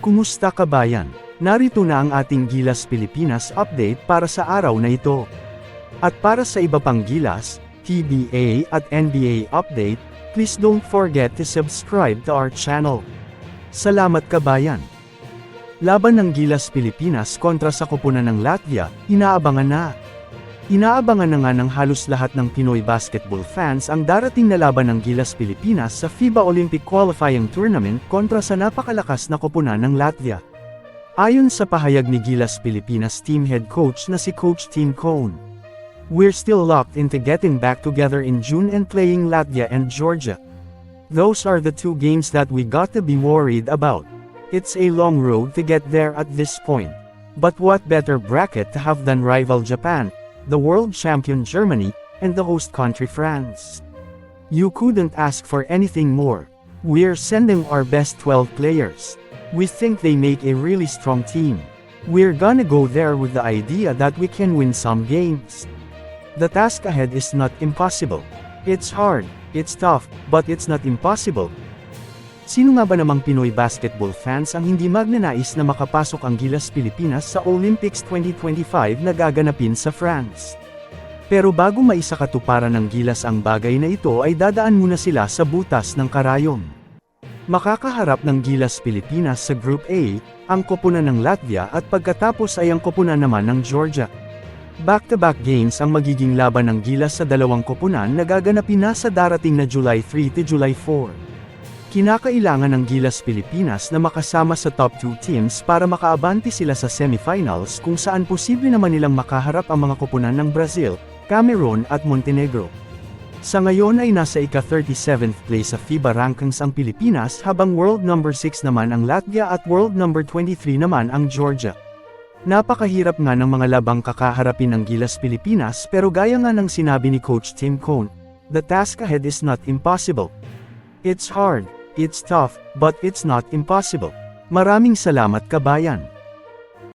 Kumusta kabayan? Narito na ang ating Gilas Pilipinas update para sa araw na ito. At para sa iba pang Gilas, PBA at NBA update, please don't forget to subscribe to our channel. Salamat kabayan! Laban ng Gilas Pilipinas kontra sa koponan ng Latvia, inaabangan na. Inaabangan na nga ng halos lahat ng Pinoy basketball fans ang darating na laban ng Gilas Pilipinas sa FIBA Olympic Qualifying Tournament kontra sa napakalakas na koponan ng Latvia. Ayon sa pahayag ni Gilas Pilipinas team head coach na si Coach Tim Cone, "We're still locked into getting back together in June and playing Latvia and Georgia. Those are the two games that we got to be worried about. It's a long road to get there at this point. But what better bracket to have than rival Japan, the world champion Germany, and the host country France? You couldn't ask for anything more. We're sending our best 12 players. We think they make a really strong team. We're gonna go there with the idea that we can win some games. The task ahead is not impossible. It's hard, it's tough, but it's not impossible." Sino nga ba namang Pinoy basketball fans ang hindi magnanais na makapasok ang Gilas Pilipinas sa Olympics 2025 na gaganapin sa France? Pero bago maisakatuparan ng Gilas ang bagay na ito ay dadaan muna sila sa butas ng karayom. Makakaharap ng Gilas Pilipinas sa Group A, ang koponan ng Latvia at pagkatapos ay ang koponan naman ng Georgia. Back-to-back games ang magiging laban ng Gilas sa dalawang koponan na gaganapin na sa darating na July 3 to July 4. Kinakailangan ng Gilas Pilipinas na makasama sa top 2 teams para makaabante sila sa semifinals kung saan posible naman nilang makaharap ang mga koponan ng Brazil, Cameroon at Montenegro. Sa ngayon ay nasa ika-37th place sa FIBA rankings ang Pilipinas habang world number 6 naman ang Latvia at world number 23 naman ang Georgia. Napakahirap nga ng mga labang kakaharapin ng Gilas Pilipinas pero gaya nga ng sinabi ni Coach Tim Cone, "The task ahead is not impossible. It's hard, it's tough, but it's not impossible." Maraming salamat kabayan!